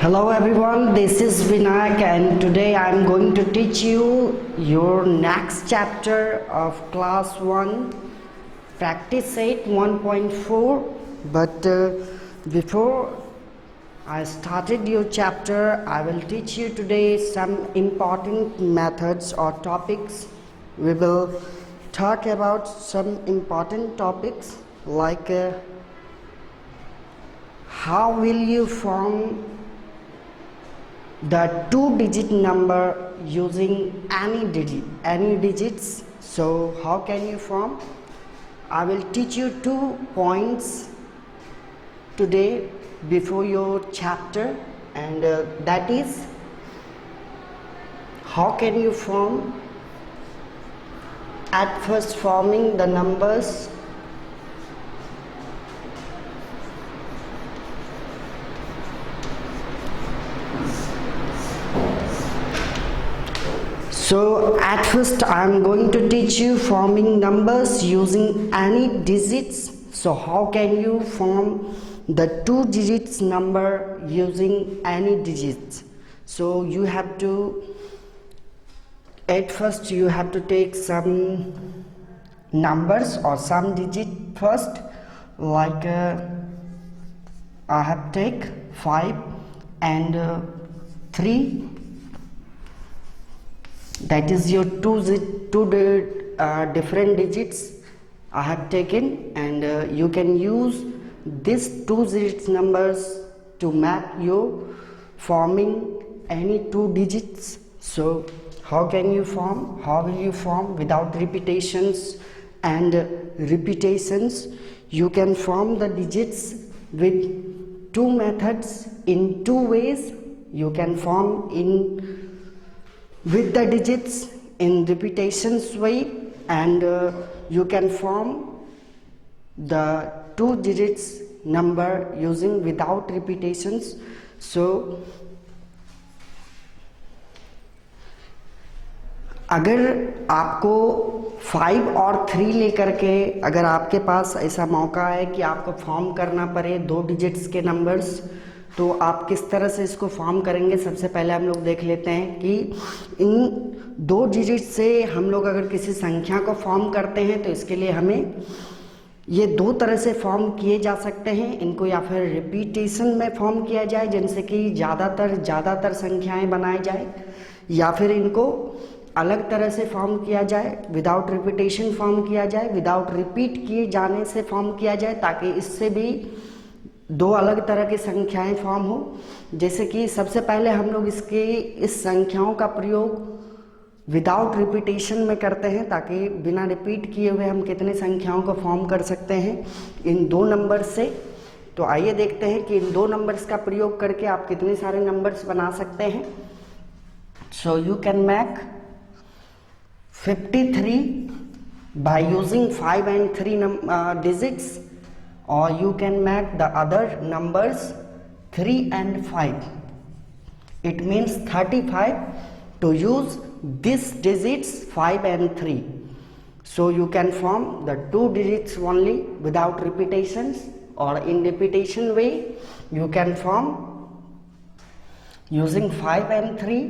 Hello everyone, this is Vinayak and today I am going to teach you your next chapter of class 1 practice set 1.4. But before I started your chapter, I will teach you today some important methods or topics. We will talk about some important topics like how will you form the two-digit number using any digits. So how can you form? I will teach you 2 points today before your chapter, and that is how can you form at first forming the numbers So at first I am going to teach you forming numbers using any digits. So how can you form the 2 digits number using any digits? So you have to, at first you have to take some numbers or some digit first, like I have take 5 and 3. That is your two different digits I have taken, and you can use these 2 digits numbers to map your forming any 2 digits. So how can you form? How will you form without repetitions and repetitions? You can form the digits with 2 methods in 2 ways. You can form with the digits in repetitions way, and you can form the 2 digits number using without repetitions. So अगर आपको 5 और 3 लेकर के अगर आपके पास ऐसा मौका है कि आपको फॉर्म करना पड़े 2 डिजिट्स के नंबर्स, तो आप किस तरह से इसको फॉर्म करेंगे। सबसे पहले हम लोग देख लेते हैं कि इन 2 डिजिट से हम लोग अगर किसी संख्या को फॉर्म करते हैं तो इसके लिए हमें ये 2 तरह से फॉर्म किए जा सकते हैं। इनको या फिर रिपीटेशन में फॉर्म किया जाए जिनसे कि ज़्यादातर संख्याएं बनाई जाए, या फिर इनको अलग तरह से फॉर्म किया जाए, विदाउट रिपीटेशन फॉर्म किया जाए, विदाउट रिपीट किए जाने से फॉर्म किया जाए, ताकि इससे भी 2 अलग तरह की संख्याएं फॉर्म हो। जैसे कि सबसे पहले हम लोग इस संख्याओं का प्रयोग विदाउट रिपीटेशन में करते हैं, ताकि बिना रिपीट किए हुए हम कितने संख्याओं को फॉर्म कर सकते हैं इन 2 नंबर से। तो आइए देखते हैं कि इन 2 नंबर्स का प्रयोग करके आप कितने सारे नंबर्स बना सकते हैं। So you can make 53 by using 5 and 3 digits, or you can make the other numbers 3 and 5. It means 35 to use these digits 5 and 3. So you can form the 2 digits only without repetitions, or in repetition way you can form using 5 and 3.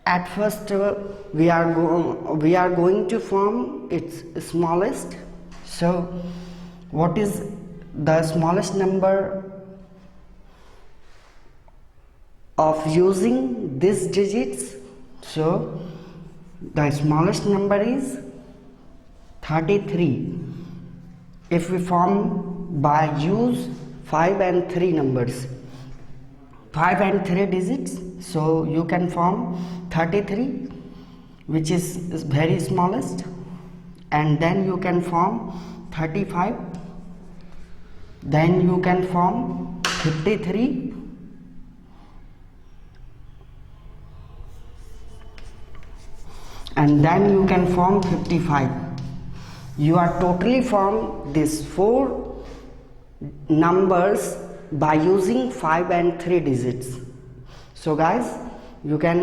At first we are going to form its smallest. So what is the smallest number of using these digits? So the smallest number is 33 if we form by use 5 and 3 numbers, 5 and 3 digits. So you can form 33, which is very smallest, and then you can form 35, then you can form 53, and then you can form 55. You are totally formed these 4 numbers by using 5 and 3 digits. So guys, you can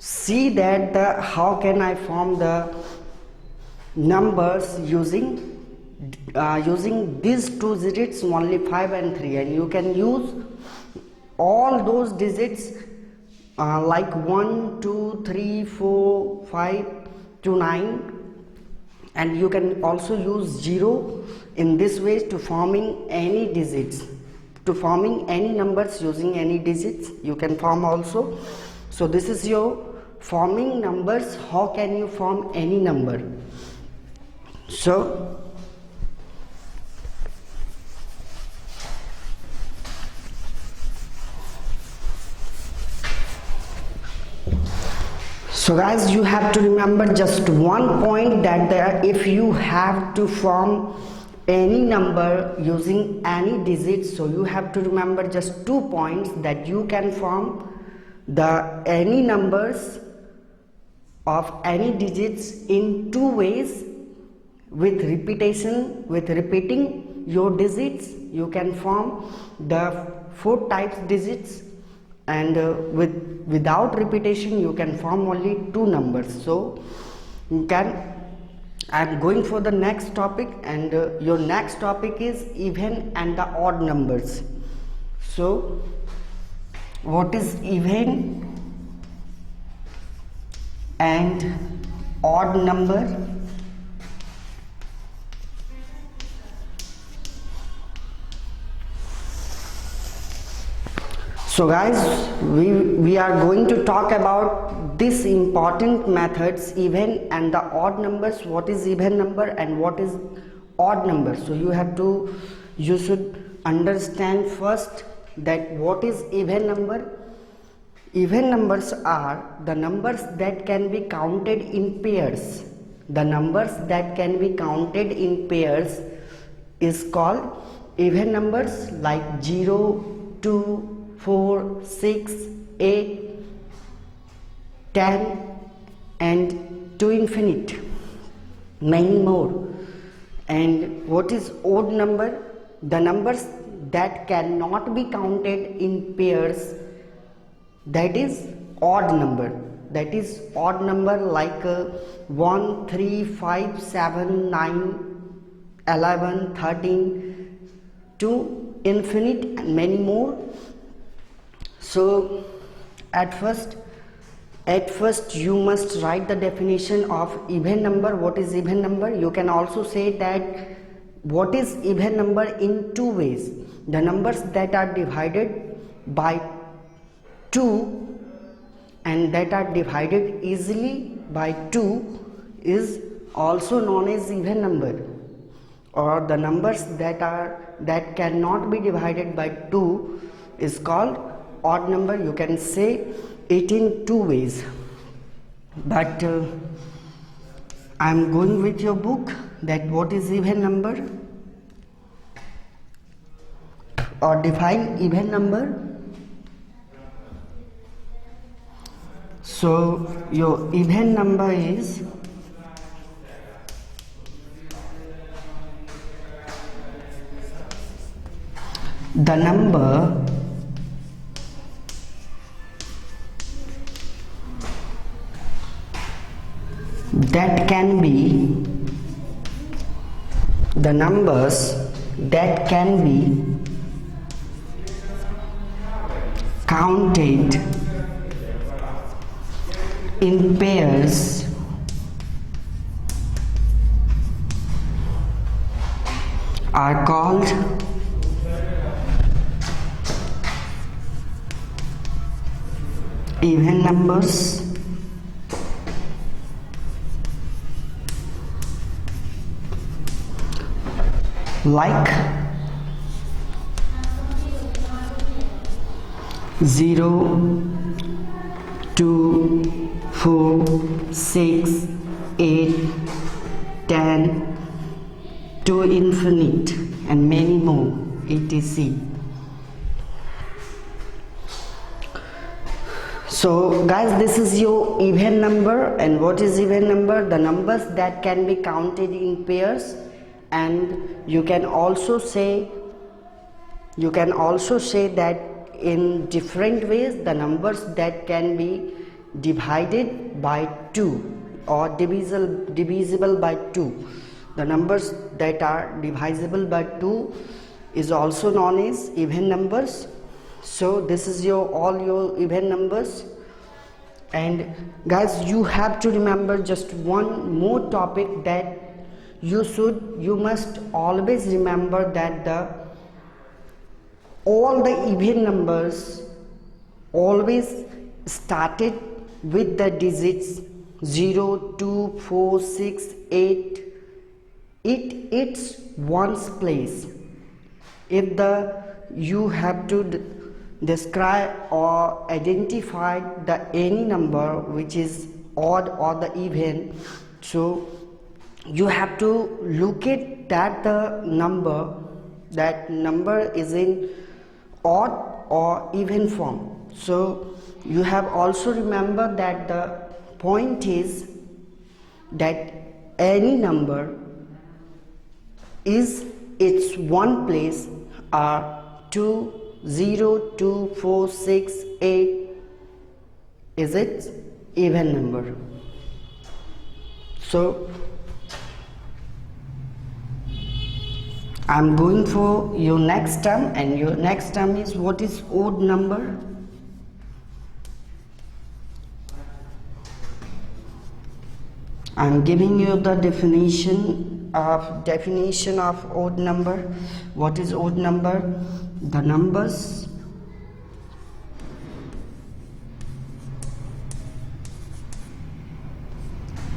see that how can I form the numbers using using these two digits only 5 and 3, and you can use all those digits like 1, 2, 3, 4, 5 to 9, and you can also use 0 in this way to forming any digits, to forming any numbers using any digits you can form also. So this is your forming numbers. How can you form any number? So guys, you have to remember just one point, that if you have to form any number using any digits, so you have to remember just 2 points, that you can form the any numbers of any digits in 2 ways, with repetition, with repeating your digits. You can form the 4 types digits, and without repetition you can form only 2 numbers. So you can, I am going for the next topic, and your next topic is even and the odd numbers. So what is even and odd number? So guys, we are going to talk about these important methods, even and the odd numbers. What is even number and what is odd number? So you should understand first that what is even number. Even numbers are the numbers that can be counted in pairs. The numbers that can be counted in pairs is called even numbers, like 0, 2, 4, 6, 8, 10, and to infinite, many more. And what is odd number? The numbers that cannot be counted in pairs, that is odd number. That is odd number, like 1, 3, 5, 7, 9, 11, 13, to infinite, and many more. So at first you must write the definition of even number. What is even number? You can also say that what is even number in 2 ways. The numbers that are divided by 2 and that are divided easily by 2 is also known as even number. Or the numbers that cannot be divided by 2 is called odd number. You can say it in 2 ways, but I am going with your book, that what is even number or define even number. So your even number is the number that can be, the numbers that can be counted in pairs are called even numbers. Like 0, 2, 4, 6, 8, 10, to infinite, and many more, etc. So guys, this is your even number. And what is even number? The numbers that can be counted in pairs. And you can also say that in different ways, the numbers that can be divided by 2 or divisible by 2. the numbers that are divisible by 2 is also known as even numbers. So this is all your even numbers. And guys, you have to remember just one more topic, that you must always remember that all the even numbers always started with the digits 0, 2, 4, 6, 8. It's ones place. If you have to describe or identify any number which is odd or the even, so you have to look at that number is in odd or even form. So you have also remember that the point is that any number is its one place are 2, 0, 2, 4, 6, 8 is its even number. So I'm going for your next term, and your next term is what is odd number. I'm giving you the definition of odd number. What is odd number? The numbers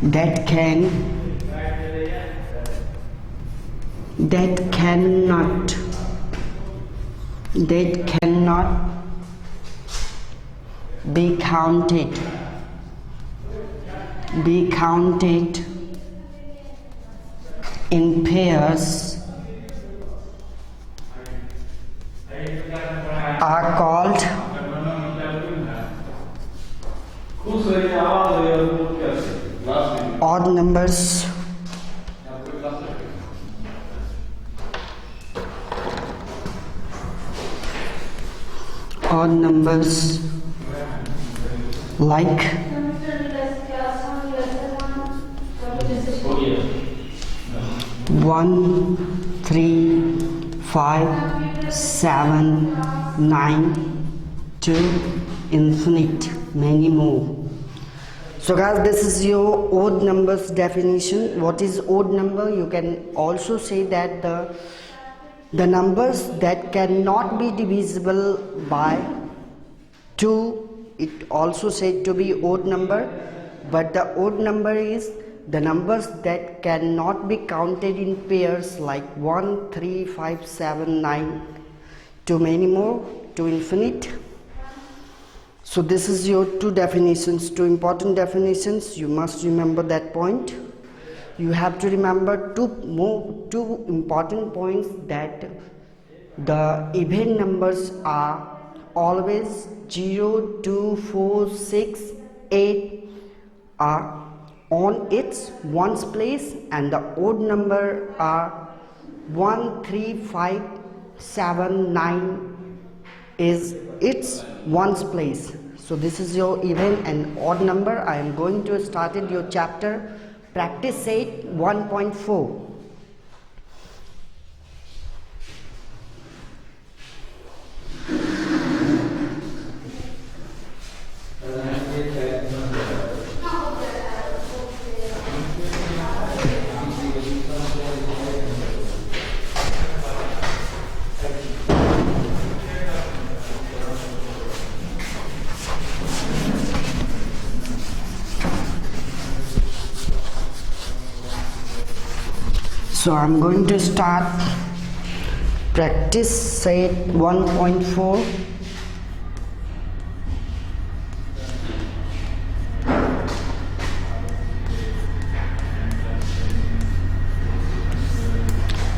that cannot be counted in pairs are called odd numbers. Odd numbers like 1, 3, 5, 7, 9 to infinite, many more. So guys, this is your odd numbers definition. What is odd number? You can also say that the numbers that cannot be divisible by 2, it also said to be odd number. But the odd number is the numbers that cannot be counted in pairs like 1, 3, 5, 7, 9 to many more, to infinite. So this is your two definitions, two important definitions. You must remember that point. You have to remember two important points, that the even numbers are always 0, 2, 4, 6, 8 are on its ones place, and the odd number are 1, 3, 5, 7, 9 is its ones place. So this is your even and odd number. I am going to start your chapter practice set 1.4. So I'm going to start practice set 1.4.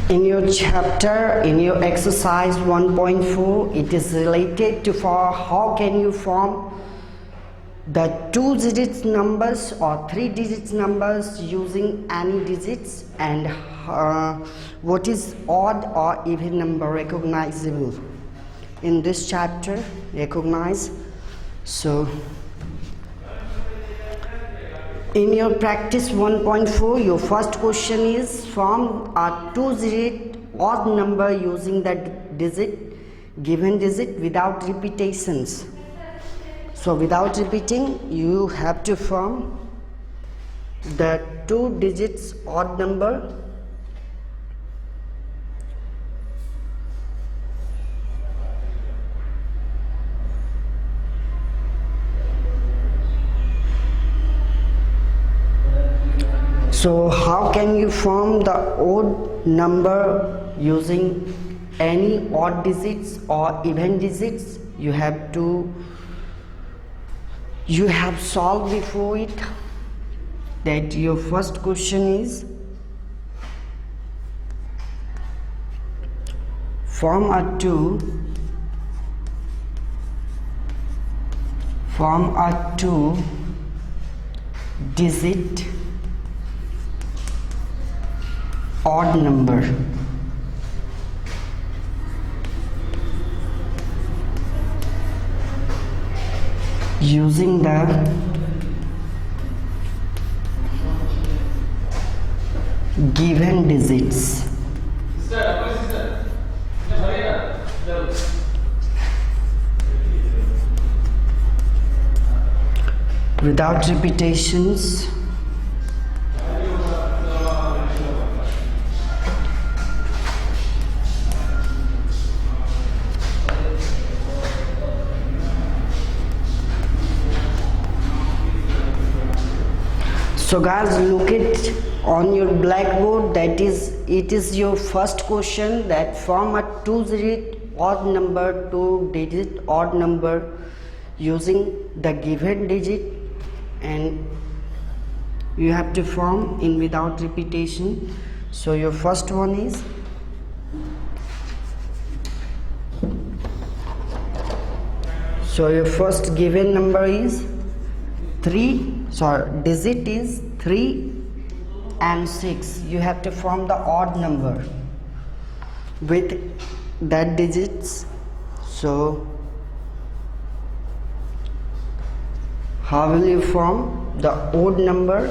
In your chapter, in your exercise 1.4, it is related to how can you form the 2-digit numbers or 3-digit numbers using any digits, and what is odd or even number recognizable. In this chapter, recognize. So In your practice 1.4, your first question is form a two-digit odd number using the given digit without repetitions. So without repeating, you have to form the 2 digits odd number So how can you form the odd number using any odd digits or even digits? You have solved before it that your first question is form a two digit odd number using the given digits. Without repetitions. So guys, look it on your blackboard. It is your first question, that form a two-digit odd number, 2-digit odd number using the given digit, and you have to form in without repetition. So your first one is your first given number is 3. Digit is 3 and 6. You have to form the odd number with that digits. So how will you form the odd number?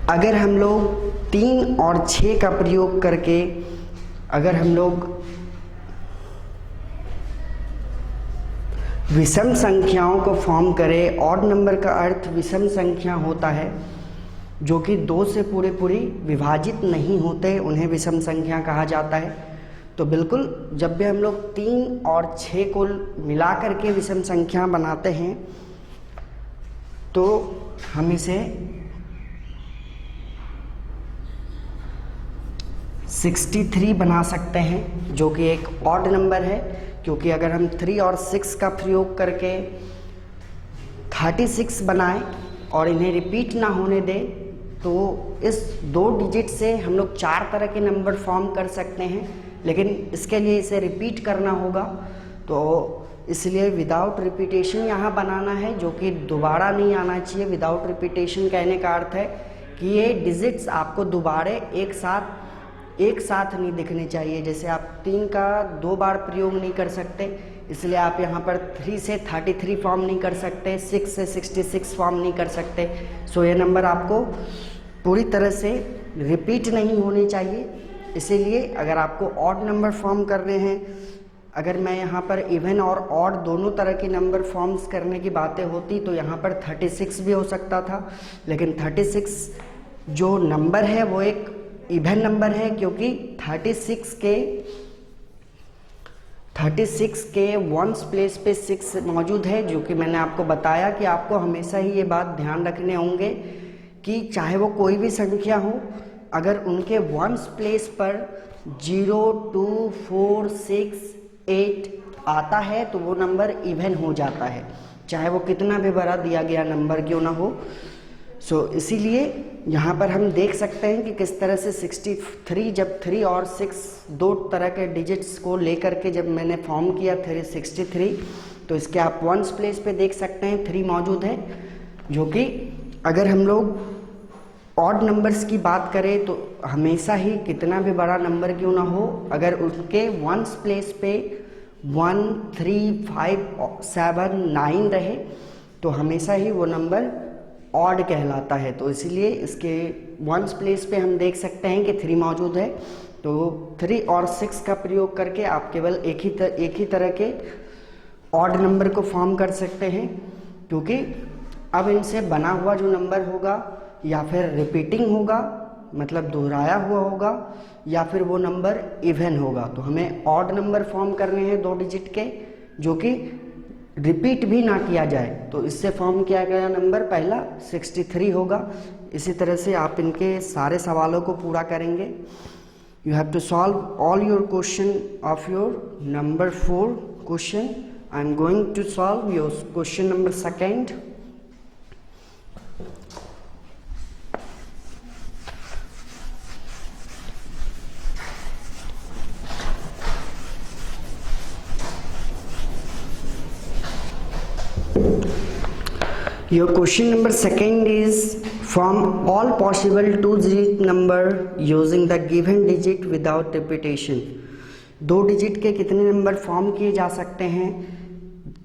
अगर हम लोग 3 और 6 का प्रयोग करके अगर हम लोग विषम संख्याओं को फॉर्म करें, ऑड नंबर का अर्थ विषम संख्या होता है जो कि 2 से पूरी विभाजित नहीं होते, उन्हें विषम संख्या कहा जाता है। तो बिल्कुल जब भी हम लोग 3 और 6 को मिला करके विषम संख्या बनाते हैं तो हम इसे 63 बना सकते हैं, जो कि एक ऑड नंबर है, क्योंकि अगर हम 3 और 6 का प्रयोग करके 36 बनाएं और इन्हें रिपीट ना होने दें तो इस 2 डिजिट से हम लोग 4 तरह के नंबर फॉर्म कर सकते हैं, लेकिन इसके लिए इसे रिपीट करना होगा। तो इसलिए विदाउट रिपीटेशन यहाँ बनाना है, जो कि दोबारा नहीं आना चाहिए। विदाउट रिपीटेशन कहने का अर्थ है कि ये डिजिट्स आपको दोबारा एक साथ नहीं दिखने चाहिए। जैसे आप 3 का 2 बार प्रयोग नहीं कर सकते, इसलिए आप यहाँ पर 3 से 33 फॉर्म नहीं कर सकते, 6 से 66 फॉर्म नहीं कर सकते। सो ये नंबर आपको पूरी तरह से रिपीट नहीं होने चाहिए। इसीलिए अगर आपको ऑड नंबर फॉर्म करने हैं, अगर मैं यहाँ पर इवन और ऑड दोनों तरह के नंबर फॉर्म्स करने की बातें होती तो यहाँ पर 36 भी हो सकता था, लेकिन 36 जो नंबर है वो एक इवन नंबर है, क्योंकि 36 के वंस प्लेस पे 6 मौजूद है, जो कि मैंने आपको बताया कि आपको हमेशा ही ये बात ध्यान रखने होंगे कि चाहे वो कोई भी संख्या हो, अगर उनके वंस प्लेस पर 0, 2, 4, 6, 8 आता है तो वो नंबर इवन हो जाता है, चाहे वो कितना भी बड़ा दिया गया नंबर क्यों ना हो। इसीलिए यहाँ पर हम देख सकते हैं कि किस तरह से 63, जब 3 और 6 दो तरह के डिजिट्स को लेकर के जब मैंने फॉर्म किया 363, तो इसके आप वंस प्लेस पे देख सकते हैं 3 मौजूद है, जो कि अगर हम लोग ऑड नंबर्स की बात करें तो हमेशा ही कितना भी बड़ा नंबर क्यों ना हो, अगर उसके वंस प्लेस पे 1, 3, 5, 7, 9 रहे तो हमेशा ही वो नंबर ऑड कहलाता है। तो इसलिए इसके वंस प्लेस पे हम देख सकते हैं कि 3 मौजूद है। तो 3 और 6 का प्रयोग करके आप केवल एक ही तरह के ऑड नंबर को फॉर्म कर सकते हैं, क्योंकि अब इनसे बना हुआ जो नंबर होगा या फिर रिपीटिंग होगा, मतलब दोहराया हुआ होगा, या फिर वो नंबर इवन होगा। तो हमें ऑड नंबर फॉर्म करने हैं 2 डिजिट के, जो कि रिपीट भी ना किया जाए। तो इससे फॉर्म किया गया नंबर पहला 63 होगा। इसी तरह से आप इनके सारे सवालों को पूरा करेंगे। You have to solve all your question of your number 4 question. I am going to solve your question number 2. Your question number 2 is from all possible 2-digit number using the given digit without repetition. 2 digit के कितने number form किए जा सकते हैं,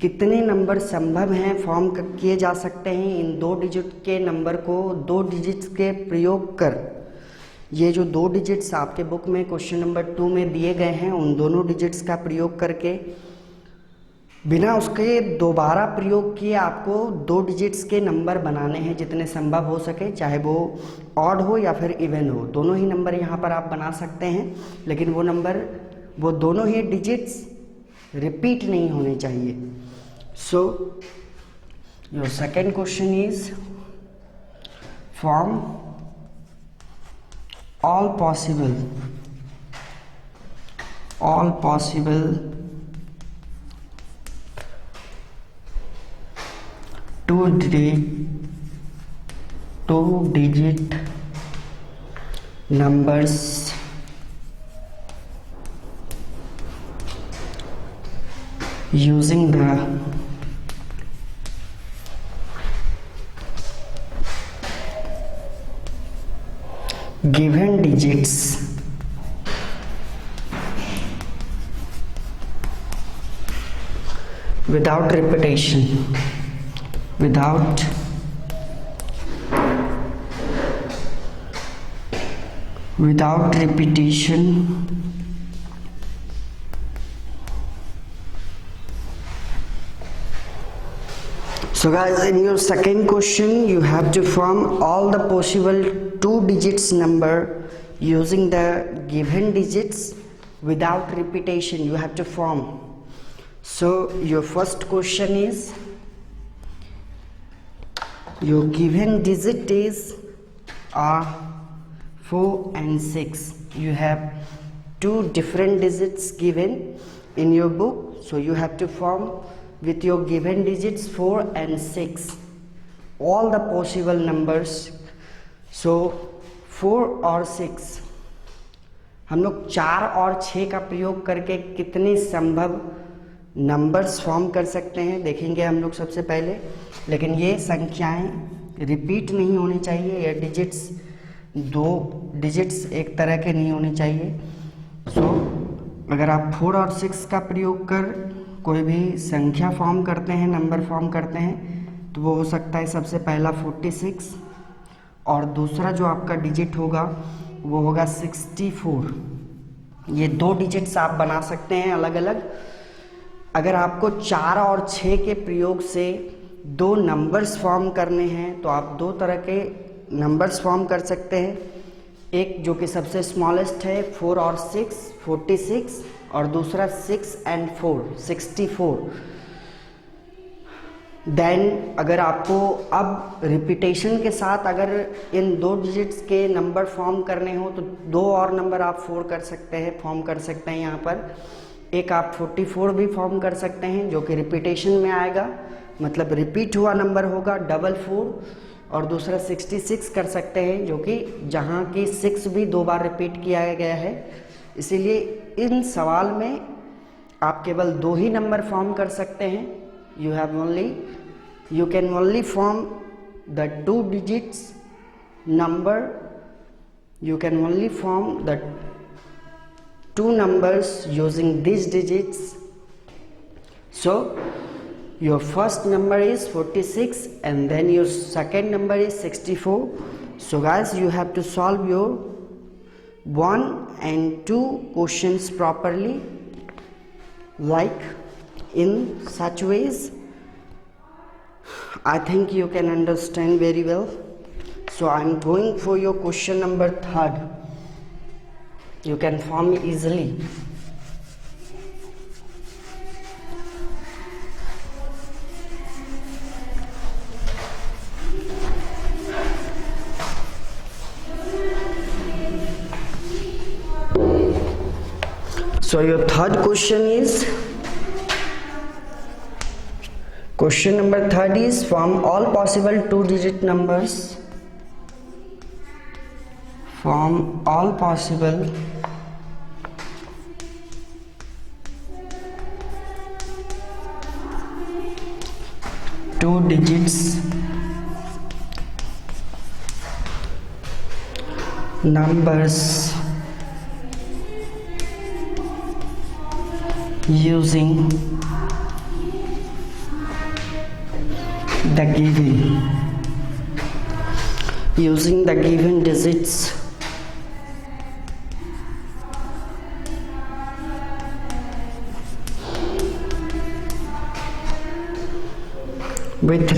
कितने number संभव हैं form किए जा सकते हैं इन 2 डिजिट के नंबर को 2 डिजिट्स के प्रयोग कर। ये जो 2 डिजिट्स आपके बुक में क्वेश्चन नंबर 2 में दिए गए हैं, उन दोनों डिजिट्स का प्रयोग करके बिना उसके दोबारा प्रयोग किए आपको 2 डिजिट्स के नंबर बनाने हैं जितने संभव हो सके, चाहे वो ऑड हो या फिर इवन हो। दोनों ही नंबर यहाँ पर आप बना सकते हैं, लेकिन वो दोनों ही डिजिट्स रिपीट नहीं होने चाहिए। So your second question is from all possible 2-digit numbers using the given digits without repetition, without repetition. So guys, in your second question you have to form all the possible 2 digits number using the given digits without repetition. You have to form. So your first question is, your given digit is 4 and 6. You have 2 different digits given in your book, so you have to form with your given digits 4 and 6 all the possible numbers. So 4 और 6 हम लोग 4 और 6 का प्रयोग करके कितने संभव numbers form कर सकते हैं देखेंगे हम लोग सबसे पहले। लेकिन ये संख्याएं रिपीट नहीं होनी चाहिए, ये डिजिट्स 2 डिजिट्स एक तरह के नहीं होने चाहिए। सो अगर आप 4 और 6 का प्रयोग कर कोई भी संख्या फॉर्म करते हैं, नंबर फॉर्म करते हैं, तो वो हो सकता है सबसे पहला 46 और दूसरा जो आपका डिजिट होगा वो होगा 64। ये 2 डिजिट्स आप बना सकते हैं अलग अलग। अगर आपको 4 और 6 के प्रयोग से 2 नंबर्स फॉर्म करने हैं तो आप 2 तरह के नंबर्स फॉर्म कर सकते हैं। एक जो कि सबसे स्मॉलेस्ट है 4 और 6 46, और दूसरा 6 and 4 64। देन अगर आपको अब रिपीटेशन के साथ अगर इन 2 डिजिट्स के नंबर फॉर्म करने हो तो 2 और नंबर आप फॉर्म कर सकते हैं यहाँ पर। एक आप 44 भी फॉर्म कर सकते हैं जो कि रिपीटेशन में आएगा, मतलब रिपीट हुआ नंबर होगा 4, और दूसरा 66 कर सकते हैं जो कि जहाँ की 6 भी 2 बार रिपीट किया गया है। इसीलिए इन सवाल में आप केवल 2 ही नंबर फॉर्म कर सकते हैं। you can only form the 2 digits number, you can only form the 2 numbers using these digits So your first number is 46 and then your second number is 64. So guys, you have to solve your 1 and 2 questions properly, like in such ways. I think you can understand very well. So I'm going for your question number 3rd. You can form easily. So your 3rd question is, question number 3rd is, from all possible 2-digit numbers, from all possible 2 digits numbers using the given digits with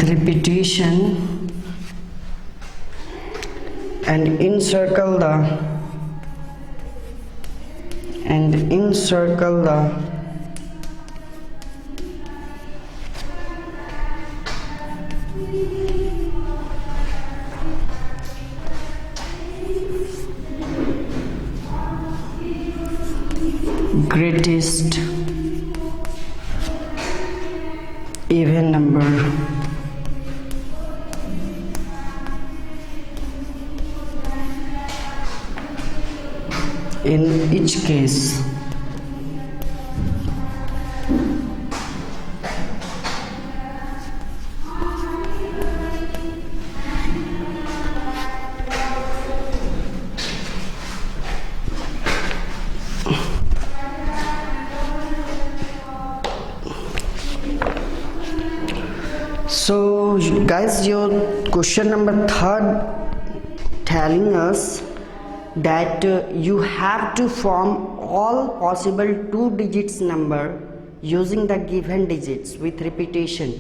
repetitions and encircle the greatest even number. In each case, so guys, your question number 3rd telling us that you have to form all possible 2 digits number using the given digits with repetition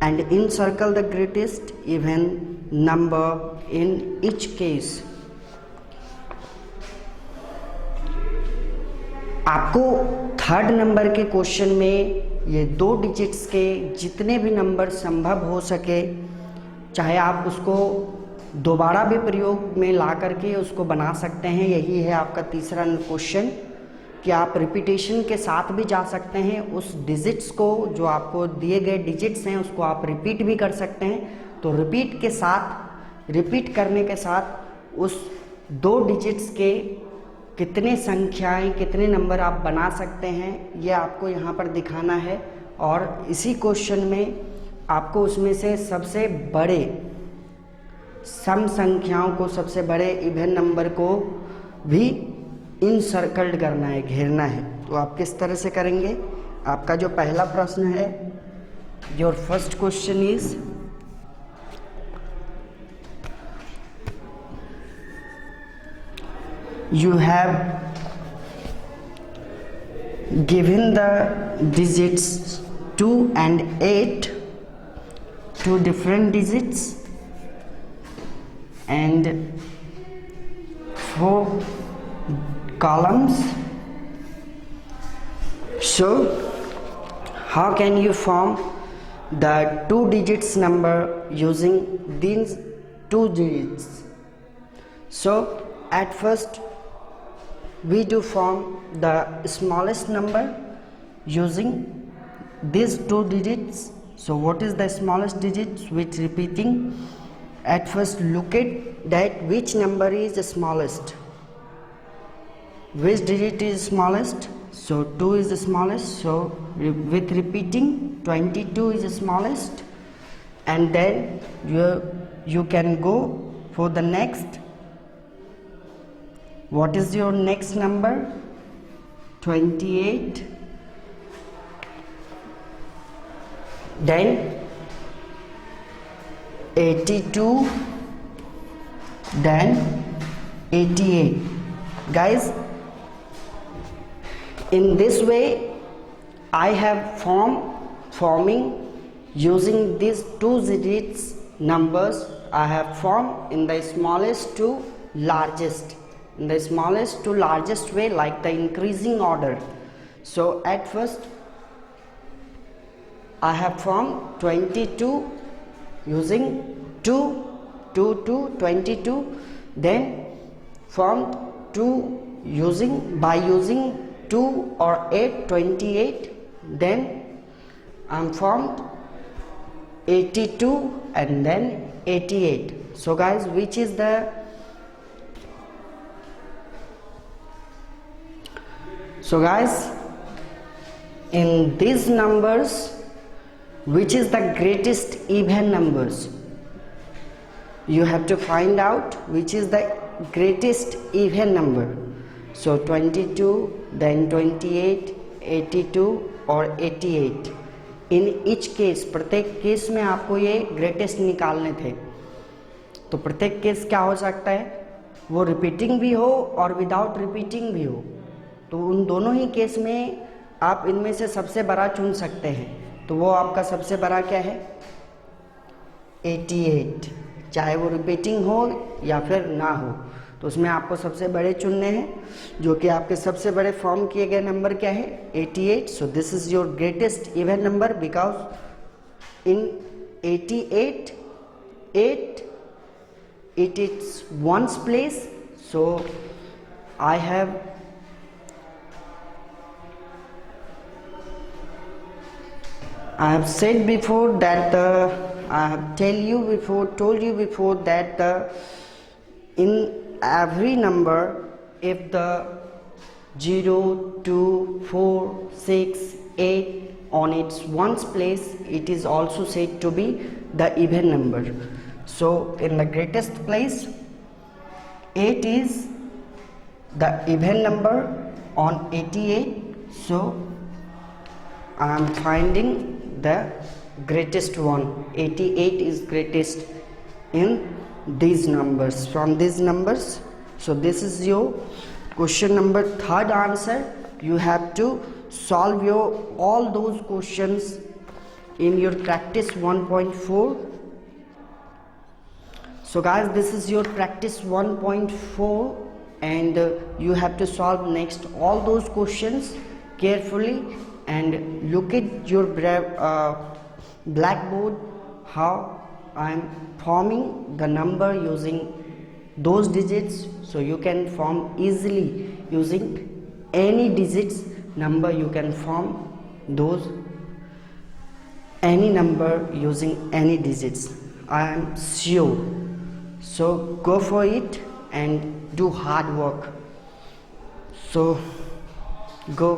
and encircle the greatest even number in each case. आपको 3rd number के question में ये 2 digits के जितने भी number संभव हो सके, चाहे आप उसको दोबारा भी प्रयोग में ला करके उसको बना सकते हैं। यही है आपका तीसरा क्वेश्चन कि आप रिपीटेशन के साथ भी जा सकते हैं। उस डिजिट्स को, जो आपको दिए गए डिजिट्स हैं, उसको आप रिपीट भी कर सकते हैं। तो रिपीट करने के साथ उस 2 डिजिट्स के कितने संख्याएं, कितने नंबर आप बना सकते हैं, ये आपको यहाँ पर दिखाना है। और इसी क्वेश्चन में आपको उसमें से सबसे बड़े सम संख्याओं को, सबसे बड़े इवन नंबर को भी इनसर्कल्ड करना है, घेरना है। तो आप किस तरह से करेंगे? आपका जो पहला प्रश्न है, your first question is, you have given the digits 2 and 8, 2 different digits, and 4 columns. So how can you form the 2 digits number using these 2 digits? So at first we do form the smallest number using these 2 digits. So what is the smallest digit with repeating? At first look at that which number is the smallest, which digit is smallest. so 2 is the smallest, so with repeating 22 is the smallest, and then you can go for the next. What is your next number? 28, then 82, then 88. Guys, in this way I have forming using these 2 digits numbers. I have formed in the smallest to largest, in the smallest to largest way, like the increasing order. So at first I have formed 22 using 2 to 22, then formed 2 by using 2 or 8, 28, then I'm formed 82 and then 88. So guys, which is the in these numbers, which is the greatest even numbers? You have to find out which is the greatest even number. So 22, then 28, 82 और 88. इन each case, प्रत्येक case में आपको ये greatest निकालने थे. तो प्रत्येक case क्या हो सकता है? वो रिपीटिंग भी हो और विदाउट रिपीटिंग भी हो. तो उन दोनों ही केस में आप इनमें से सबसे बड़ा चुन सकते हैं. तो वो आपका सबसे बड़ा क्या है? 88. चाहे वो रिपीटिंग हो या फिर ना हो, तो उसमें आपको सबसे बड़े चुनने हैं, जो कि आपके सबसे बड़े फॉर्म किए गए नंबर क्या है? 88. So this is your greatest even number, because in 88 it is ones place. So I have said before that I have told you before that in every number, if the 0, 2, 4, 6, 8 on its ones place, it is also said to be the even number. So in the greatest place, 8 is the even number on 88. So I am finding the greatest one. 88 is greatest in these numbers, from these numbers. So this is your question number 3rd answer. You have to solve all those questions in your practice 1.4. So guys, this is your practice 1.4, and you have to solve next all those questions carefully, and look at your blackboard how I am forming the number using those digits. So you can form easily using any digits number. You can form those any number using any digits, I am sure. So go for it and do hard work. So go.